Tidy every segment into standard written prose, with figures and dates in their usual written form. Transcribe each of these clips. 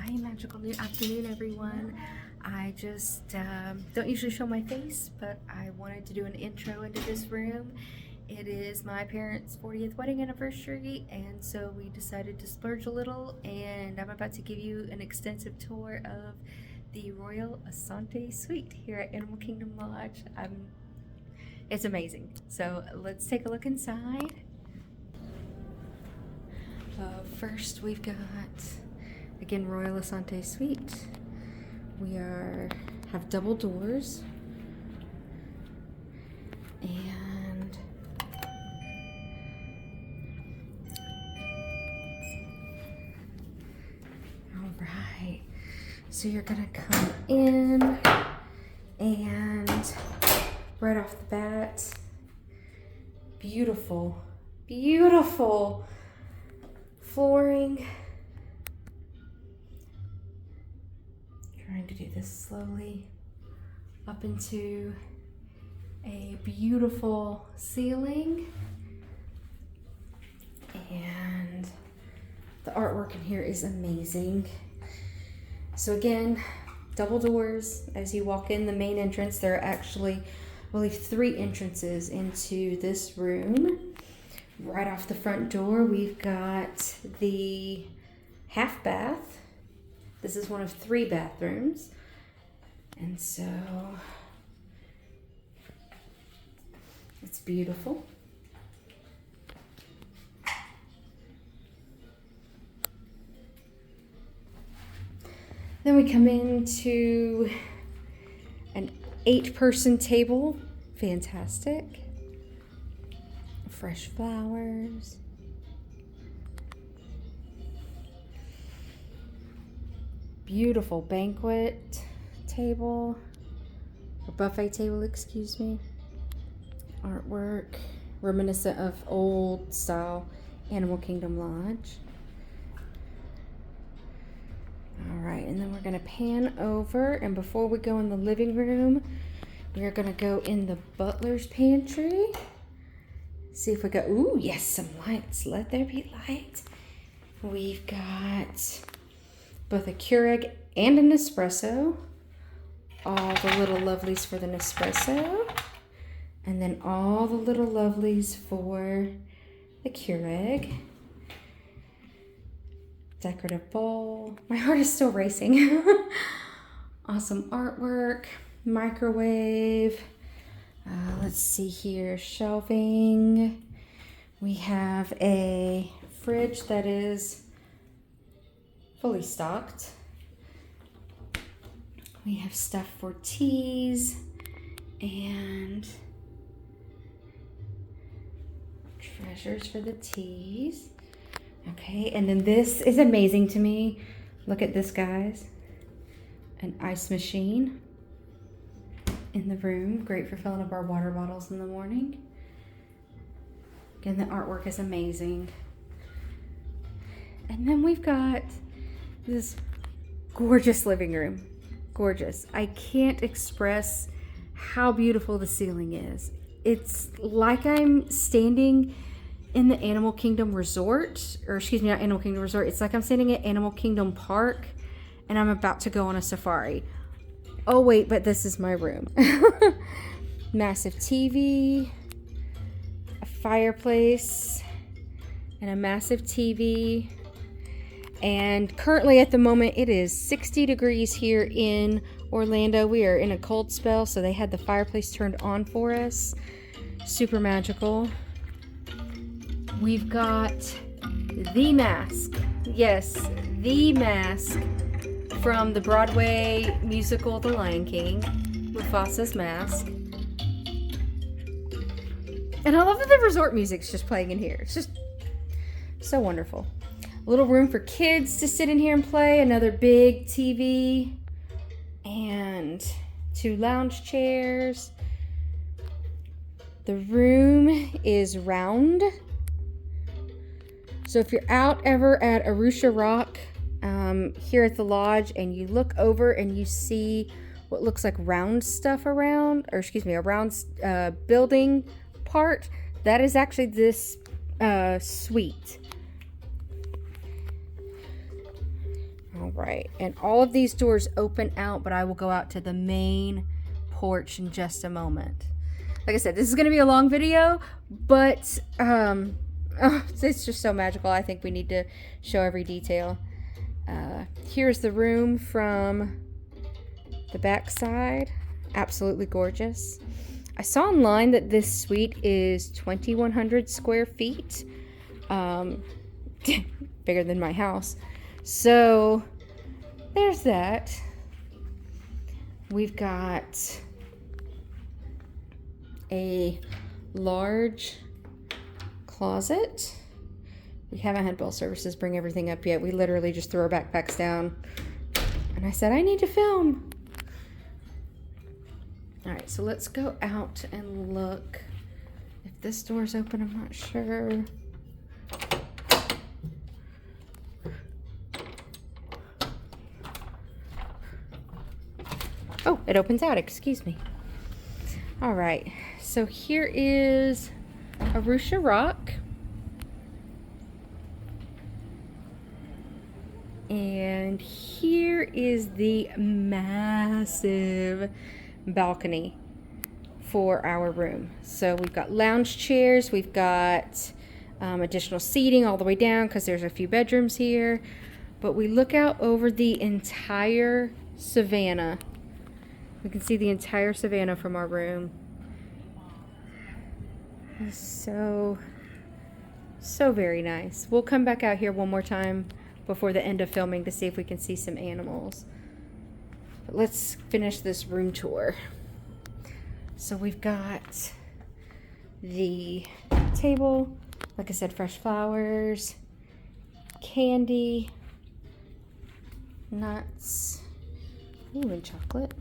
Hi, magical new afternoon, everyone. I just don't usually show my face, but I wanted to do an intro into this room. It is my parents' 40th wedding anniversary, and so we decided to splurge a little, and I'm about to give you an extensive tour of the Royal Asante Suite here at Animal Kingdom Lodge. It's amazing. So let's take a look inside. First, we've got, again, Royal Asante Suite. We have double doors, and all right. So you're gonna come in, and right off the bat, beautiful, beautiful flooring. Trying to do this slowly up into a beautiful ceiling, and the artwork in here is amazing. So again, double doors. As you walk in the main entrance, there are actually, I believe, 3 entrances into this room. Right off the front door, we've got the half bath. This is one of 3 bathrooms. And so it's beautiful. Then we come into an 8-person table. Fantastic. Fresh flowers. Beautiful banquet table, or buffet table, excuse me. Artwork reminiscent of old style Animal Kingdom Lodge. All right, and then we're gonna pan over, and before we go in the living room, we're gonna go in the Butler's pantry. See if we got, ooh, yes, some lights. Let there be light. We've got both a Keurig and an espresso. All the little lovelies for the Nespresso. And then all the little lovelies for the Keurig. Decorative bowl. My heart is still racing. Awesome artwork. Microwave. Let's see here, shelving. We have a fridge that is fully stocked. We have stuff for teas and treasures for the teas. Okay, and then this is amazing to me. Look at this, guys. An ice machine in the room, great for filling up our water bottles in the morning. Again, the artwork is amazing. And then we've got this gorgeous living room. Gorgeous. I can't express how beautiful the ceiling is. It's like I'm standing in the Animal Kingdom Resort, or excuse me, not Animal Kingdom Resort. It's like I'm standing at Animal Kingdom Park and I'm about to go on a safari. Oh wait, but this is my room. Massive TV, a fireplace, and a massive TV. And currently at the moment it is 60 degrees here in Orlando. We are in a cold spell, so they had the fireplace turned on for us. Super magical. We've got the mask. Yes, the mask from the Broadway musical The Lion King, Mufasa's mask. And I love that the resort music's just playing in here. It's just so wonderful. A little room for kids to sit in here and play. Another big TV. And 2 lounge chairs. The room is round. So if you're out ever at Arusha Rock, here at the lodge, and you look over and you see what looks like round stuff around, or excuse me, a round building part, that is actually this suite. All right, and all of these doors open out, but I will go out to the main porch in just a moment. Like I said, this is going to be a long video, but it's just so magical. I think we need to show every detail. Here's the room from the back side. Absolutely gorgeous. I saw online that this suite is 2,100 square feet. Bigger than my house. So there's that. We've got a large closet. We haven't had bell services bring everything up yet. We literally just threw our backpacks down and I said, I need to film. All right, so let's go out and look. If this door's open, I'm not sure. Oh, it opens out, excuse me. All right, so here is Arusha Rock. And here is the massive balcony for our room. So we've got lounge chairs, we've got additional seating all the way down because there's a few bedrooms here. But we look out over the entire Savannah. We can see the entire Savannah from our room. It's so very nice. We'll come back out here one more time before the end of filming to see if we can see some animals. But let's finish this room tour. So we've got the table, like I said, fresh flowers, candy, nuts, ooh, and chocolate.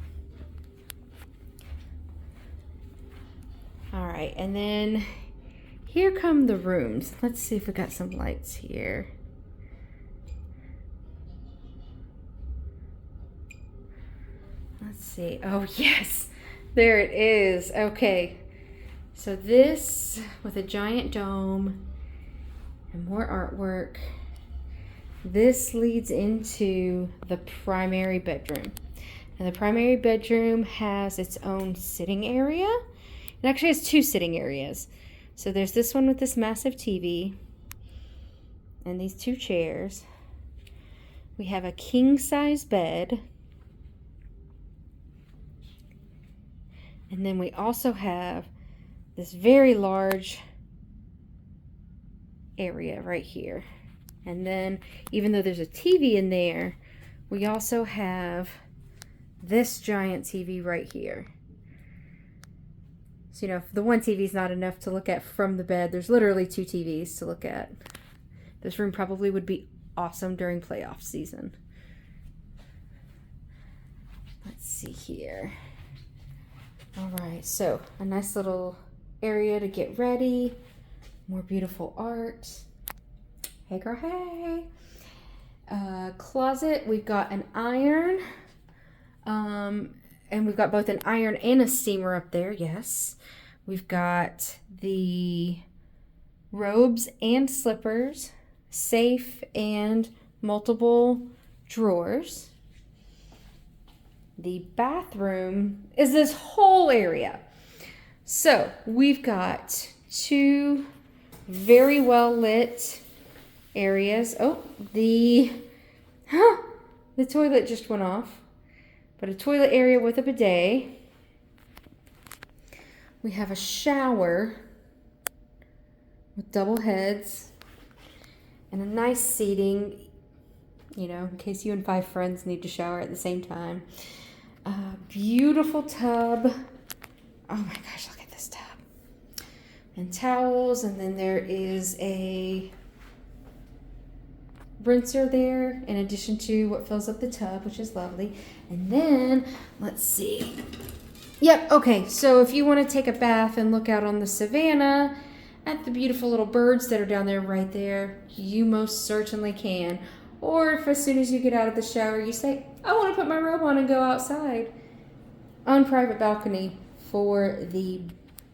All right, and then here come the rooms. Let's see if we got some lights here. Let's see. Oh, yes. There it is. Okay. So this with a giant dome and more artwork. This leads into the primary bedroom. And the primary bedroom has its own sitting area. It actually has two sitting areas. So there's this one with this massive TV and these two chairs. We have a king-size bed. And then we also have this very large area right here. And then even though there's a TV in there, we also have this giant TV right here. So, you know, if the one TV is not enough to look at from the bed, there's literally two TVs to look at. This room probably would be awesome during playoff season. Let's see here. All right, so a nice little area to get ready. More beautiful art. Hey girl, hey. Closet, we've got an iron. And we've got both an iron and a steamer up there, yes. We've got the robes and slippers, safe and multiple drawers. The bathroom is this whole area. So we've got two very well lit areas. Oh, the toilet just went off. But a toilet area with a bidet. We have a shower with double heads and a nice seating, you know, in case you and 5 friends need to shower at the same time. Beautiful tub. Oh my gosh, look at this tub. And towels, and then there is a rinser there in addition to what fills up the tub, which is lovely. And then let's see. Yep, okay, so if you want to take a bath and look out on the Savannah at the beautiful little birds that are down there right there, you most certainly can. Or if as soon as you get out of the shower you say, I want to put my robe on and go outside, on private balcony for the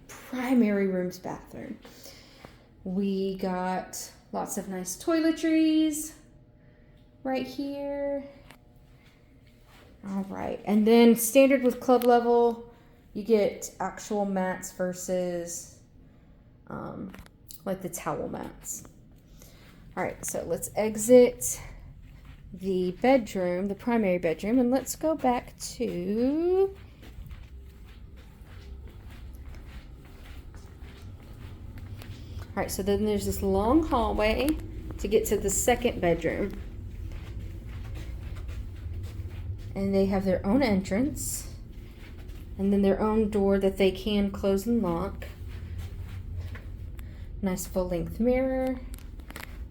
primary room's bathroom. We got lots of nice toiletries right here. All right, and then standard with club level, you get actual mats versus like the towel mats. All right, so let's exit the bedroom, the primary bedroom, and let's go back to all right, so then there's this long hallway to get to the second bedroom. And they have their own entrance and then their own door that they can close and lock. Nice full-length mirror,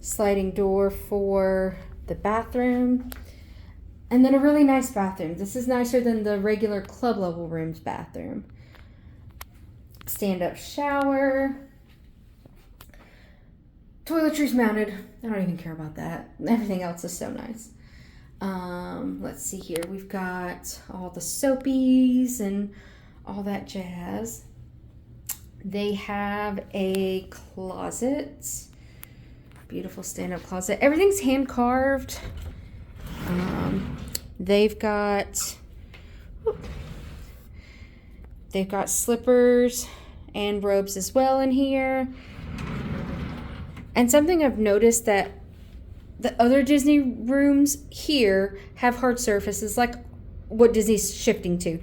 sliding door for the bathroom, and then a really nice bathroom. This is nicer than the regular club level room's bathroom. Stand-up shower. Toiletries mounted. I don't even care about that. Everything else is so nice. Let's see here. We've got all the soapies and all that jazz. They have a closet. Beautiful stand-up closet. Everything's hand carved. They've got slippers and robes as well in here. And something I've noticed that the other Disney rooms here have hard surfaces, like what Disney's shifting to.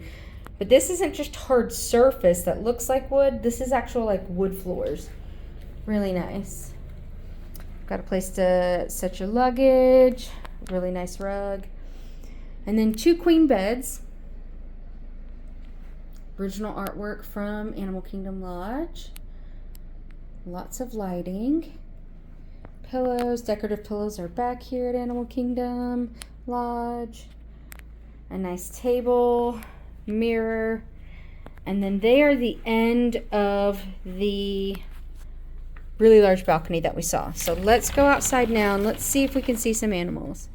But this isn't just hard surface that looks like wood. This is actual like wood floors. Really nice. Got a place to set your luggage. Really nice rug. And then 2 queen beds. Original artwork from Animal Kingdom Lodge. Lots of lighting. Pillows, decorative pillows are back here at Animal Kingdom Lodge. A nice table, mirror, and then they are the end of the really large balcony that we saw. So let's go outside now and let's see if we can see some animals.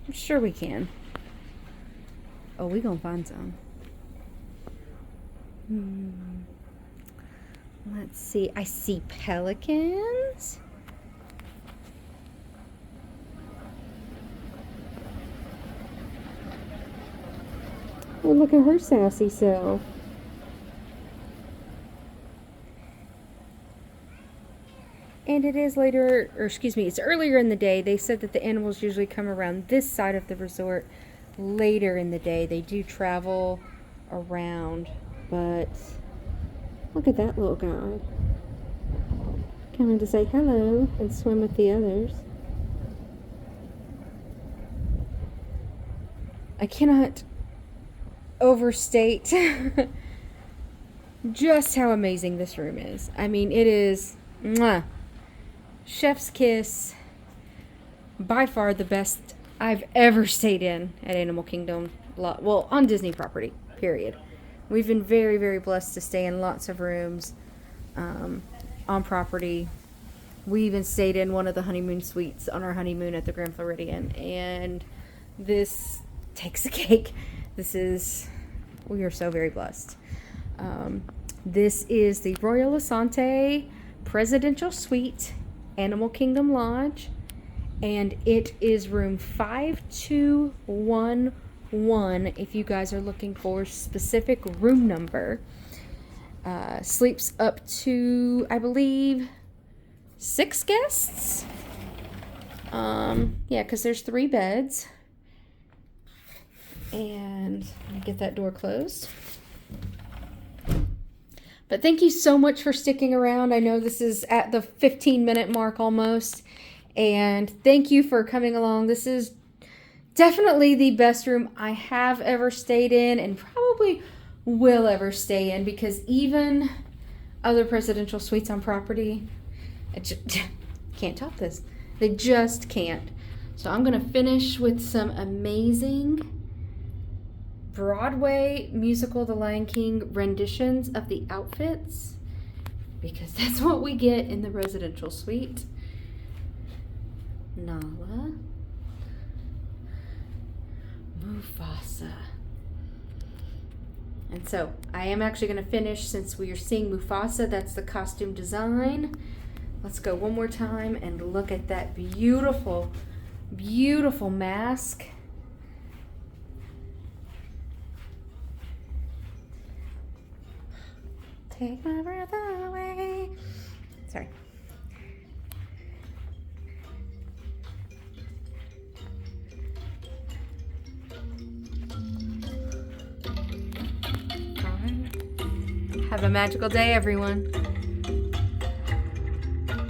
I'm sure we can. Oh, we gonna find some. Let's see. I see pelicans. Oh, look at her sassy self. And it is later, or excuse me, it's earlier in the day. They said that the animals usually come around this side of the resort later in the day. They do travel around, but look at that little guy. Coming to say hello and swim with the others. I cannot overstate just how amazing this room is. I mean, it is mwah, chef's kiss. By far the best I've ever stayed in at Animal Kingdom. Well, on Disney property, period. We've been very, very blessed to stay in lots of rooms on property. We even stayed in one of the honeymoon suites on our honeymoon at the Grand Floridian, and this takes the cake. We are so very blessed. This is the Royal Asante Presidential Suite, Animal Kingdom Lodge, and it is room 5211 if you guys are looking for specific room number. Sleeps up to, I believe, 6 guests. Yeah, because there's 3 beds. And let me get that door closed. But thank you so much for sticking around. I know this is at the 15-minute mark almost. And thank you for coming along. This is definitely the best room I have ever stayed in and probably will ever stay in, because even other presidential suites on property, I just can't top this. They just can't. So I'm going to finish with some amazing Broadway musical The Lion King renditions of the outfits, because that's what we get in the residential suite. Nala, Mufasa. And so I am actually going to finish, since we are seeing Mufasa, that's the costume design. Let's go one more time and look at that beautiful, beautiful mask. Take my breath away. Sorry. Have a magical day, everyone.